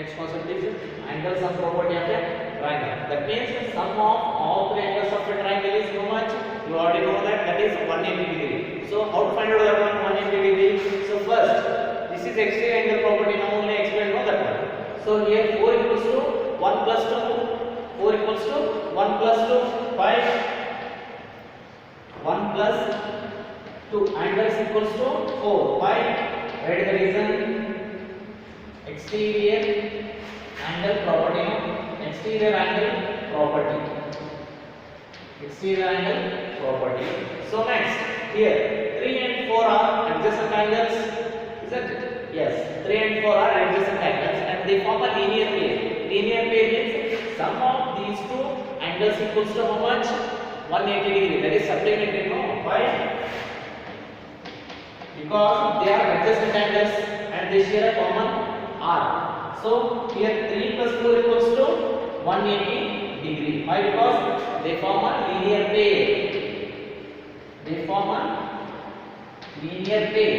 Next concept is angle sum property of a triangle. That means sum of all three angles of a triangle is how much? You already know that, that is 180 degree. So how to find out that one 180 degree? So first, this is exterior angle property. Now only explain know that one. So here 4 equals to 1 plus 2. 4 equals to 1 plus 2, 5. 1 plus 2 angles equals to 4, 5. Write the reason. Exterior angle property. Exterior angle property. Exterior angle property. So next, here 3 and 4 are adjacent angles, isn't it? Yes, 3 and 4 are adjacent angles and they form a linear pair. Linear pair means sum of these two angles equals to how much? 180 degree. That is supplementary, no? Why? Because they are adjacent angles and they share a common R. So here 3 plus 4 equals to 180 degree. Why? Because they form a linear pair. They form a linear pair.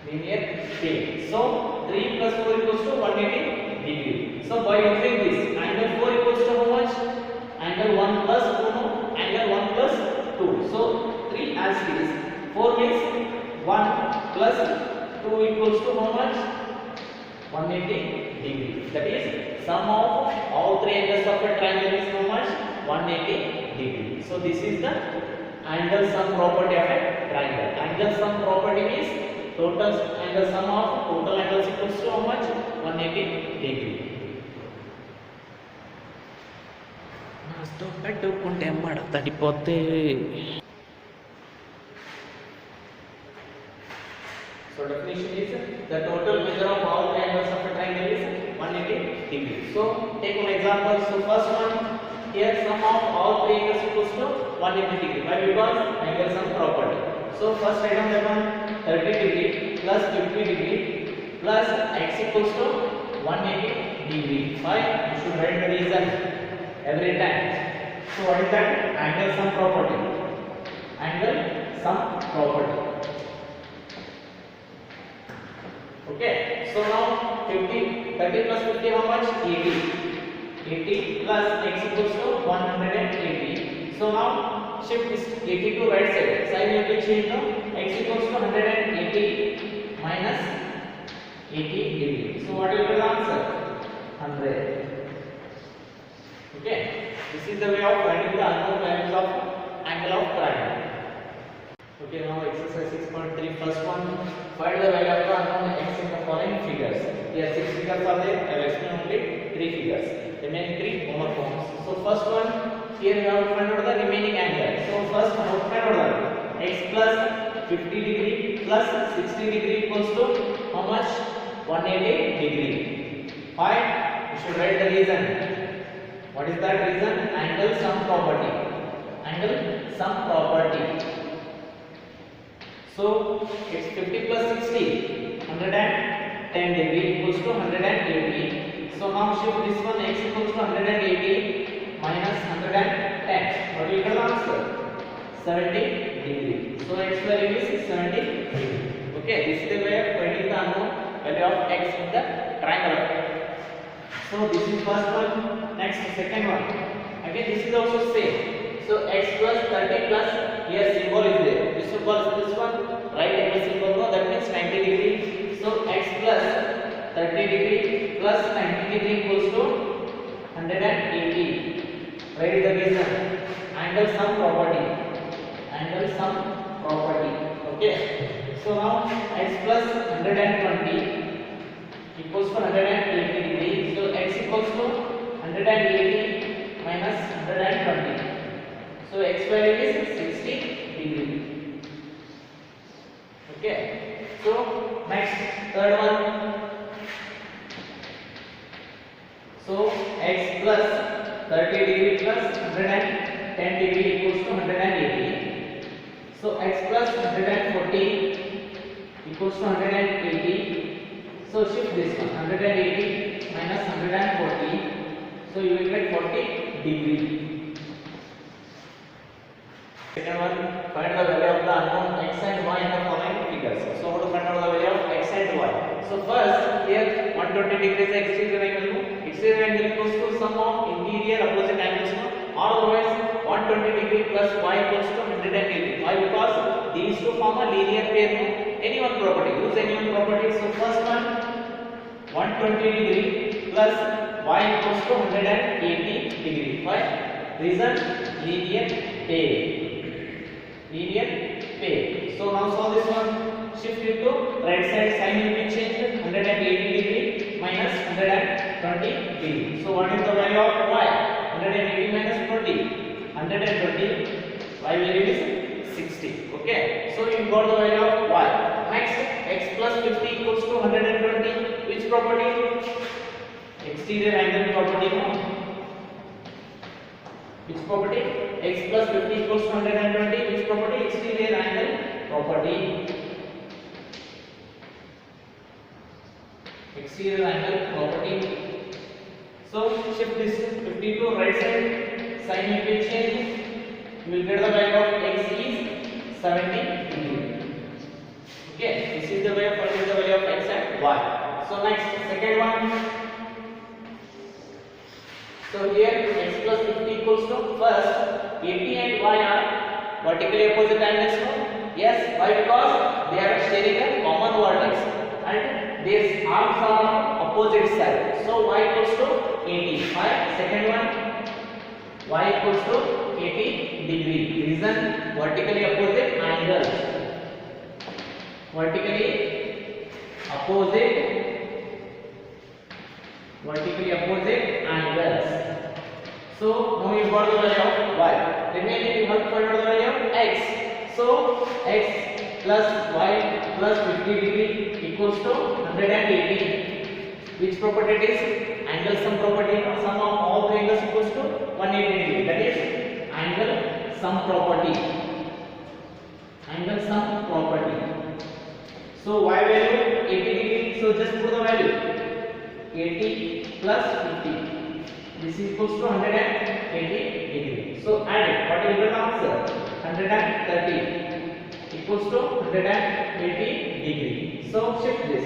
Linear pair. So 3 plus 4 equals to 180 degree. So by using this, angle 4 equals to how much? Angle 1 plus 2, no? Angle 1 plus 2. So 3 as it is. 4 means 1 plus 2 equals to how much? 180 degree. That is sum of all three angles of a triangle is how much? 180 degree. So this is the angle sum property of a triangle. Angle sum property means total angle sum of total angles equals to how much? 180 degree. పెట్టుకుంటే అమ్మాడ తడిపోతే. So definition is the total measure of all three angles of a triangle is 180 degree. So take one example. So first one, here sum of all three angles equals to 180 degree. Why? Because angle sum property. So first write down that one, 30 degree plus 50 degree plus x equals to 180 degree. Why? You should write the reason every time. So what is that? Angle sum property. Angle sum property. Okay, so now 30 plus 50 how much? 80. 80 plus x equals to 180. So now shift this 80 to right side. Sign will be changed now. X equals to 180 minus 80 degree. So what will be the answer? 100. Okay, this is the way of finding the unknown values of angle of triangle. Okay, now exercise 6.3, first one, find the value of the unknown x in the following figures. Here 6 figures are there, I will explain only 3 figures. Remaining 3 homework forms. So first one, here we have to find out the remaining angle. So first how to find out that? X plus 50 degree plus 60 degree equals to how much? 180 degree. Fine, you should write the reason. What is that reason? Angle sum property. Angle sum property. So it's 50 plus 60, 110 degree equals to 180. So now shift this one, x equals to 180 minus 110. What will get the answer? 70 degree. So x value is 70 degree. Okay, this is the way of finding the unknown value of x in the triangle. So this is first one. Next, second one. Again, this is also same. So x plus 30 plus, here symbol is there. This symbol is this one, right angle symbol, no, that means 90 degree. So x plus 30 degree plus 90 degree equals to 180. Write the reason. Angle sum property. Angle sum property. Okay. So now x plus 120 equals to 180 degree. So x equals to 180 minus 120. So x value is 60 degree. Okay. So next, third one. So x plus 30 degree plus 110 degree equals to 180. So x plus 140 equals to 180. So shift this one, 180 minus 140. So you will get 40 degree. Second one, find the value of the unknown x and y in the following figures. So how to find out the value of x So first here 120 degrees is exterior angle. Exterior angle equals to sum of interior opposite angles. Or otherwise 120 degree plus y equals to 180. Why? Because these two form a linear pair. Any one property. Use any one property. So first one 120 degree plus y equals to 180 degree. Why? Reason linear pair. Linear pair. So now solve this one. Shift it to right side, sign will be changed 180 degree minus 120 degree. So what is the value of y? 180 minus 20. 120. Y value is 60. Okay. So you got the value of y. Next, x plus 50 equals to 120. Which property? Exterior angle property. Which property? X plus 50 equals to 120. Which property? Exterior angle property. Exterior angle property. So shift this 50 to right side, sign will be changed. You will get the value of x is 70 degree. Okay, this is the way of finding the value of x and y. So next, second one. So here x plus 50 equals to first 80 and y are vertically opposite angles. No? Yes, why? Because they are sharing a common vertex and their arms are opposite side. So y equals to 85. Second one, y equals to 80 degree. Reason vertically opposite angles. Vertically opposite angles. So now you got the value of y. Remaining you have to find out the value of x. So x plus y plus 50 degree equals to 180. Which property it is? Angle sum property. Sum of all the angles equals to 180 degree. That is angle sum property. Angle sum property. So y value 80 degree. So just put the value 80 plus 50. This is equals to 180 degree. So add it. What will be the answer? 130 equals to 180 degree. So shift this.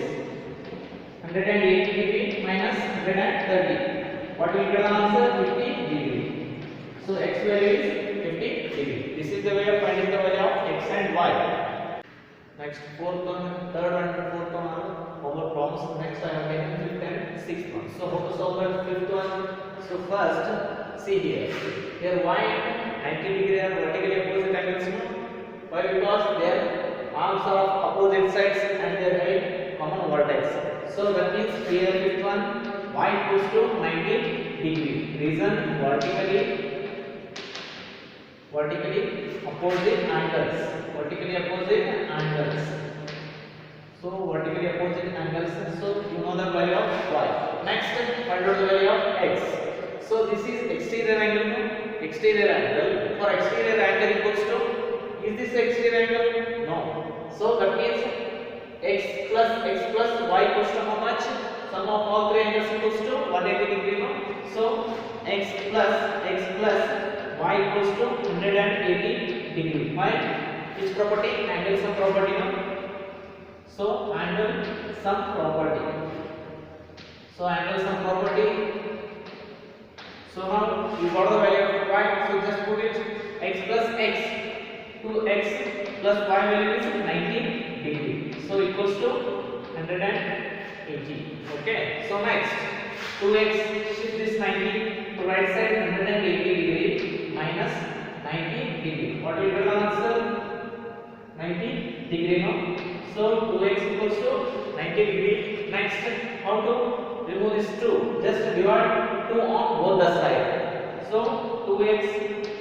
180 degree minus 130. What will be the answer? 50 degree. So x value is 50 degree. This is the way of finding the value of x and y. Next, fourth one, third one, fourth one are our problems. Next, I have taken fifth and sixth one. So how to solve the fifth one? So first, see here. Here y and 90 degree are vertically opposite angles. Why? Because their arms are of opposite sides and they are having common vertex. So that means here fifth one, y equals to 90 degree. Reason vertically opposite angles. Vertically opposite angles. So vertically opposite angles. So you know the value of y. Next, find out the value of x. So this is exterior angle. Exterior angle. For exterior angle equals to. Is this exterior angle? No. So that means x plus y equals to how much? Sum of all three angles equals to 180 degree. No? So x plus y equals to 180 degree. Why? Which property? Angle sum property. No? So angle sum property. So angle sum property. So now you got the value of y. So just put it x plus x. 2x plus y value is 90 degree. So equals to 180. Okay. So next 2x, shift this 90 to right side, 180 degree minus 90 degree. What will be the answer? 90 degree. No. So 2x equals to 90 degree. Next, how to remove this 2? Just divide 2 on both the side. So 2x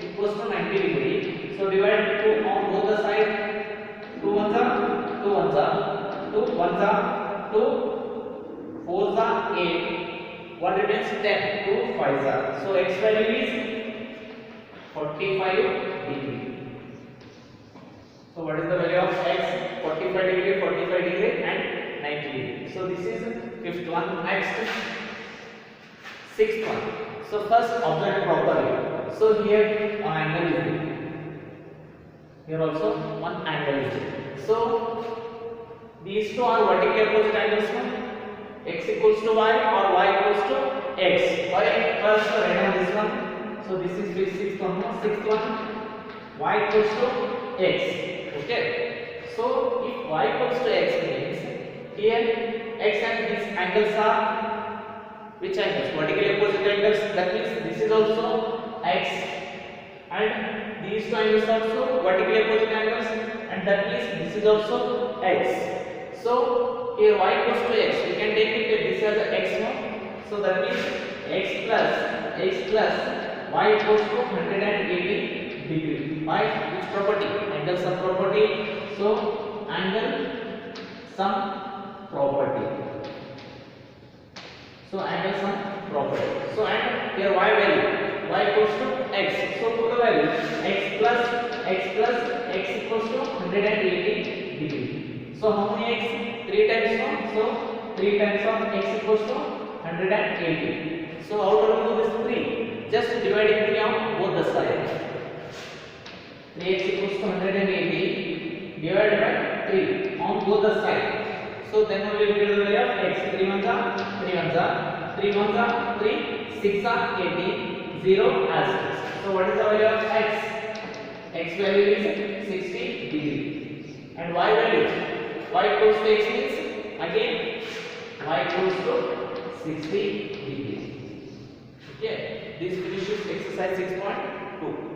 equals to 90 degree. So divide 2 on both the side. 2 ones are 2 ones are 2 ones are 2 4s are 8. 1 remains 10. 2 5s are. So x value is 45 degree. So what is the value of x? 45 degree, 45 degree and 90 degree. So this is fifth one. Next, sixth one. So first observe properly. So here an angle is there. Here also one angle is there. So These two are vertically opposite angles. No? X equals to y or y equals to x. Why first write down this one. So this is the sixth one. No? Sixth one. Y equals to x. Okay. So if y equals to x means here x and these angles are which angles? Vertically opposite angles. That means this is also x and these two angles also vertically opposite angles, and that means this is also x. So here y equals to x, we can take it this as a x no. So that means x plus y equals to 180 degree. By which property? Angle sum property. So angle sum property. So angle sum property. So and here y value, y equals to x. So put the value x plus x equals to 180 degree. So how many x? 3 times 1. So 3 times of x equals to 180. So how to remove this 3? Just dividing 3 on both the sides. 3x equals to 180 divided by 3 on both the sides. So then we will get the value of x. 3 ones are 3 ones are 3 ones are 3, 6 are 80, 0 as 6. So what is the value of x? X value is 60 degree. And y value? Y equals to x means again y equals to 60 degree. Okay. This finishes exercise 6.2.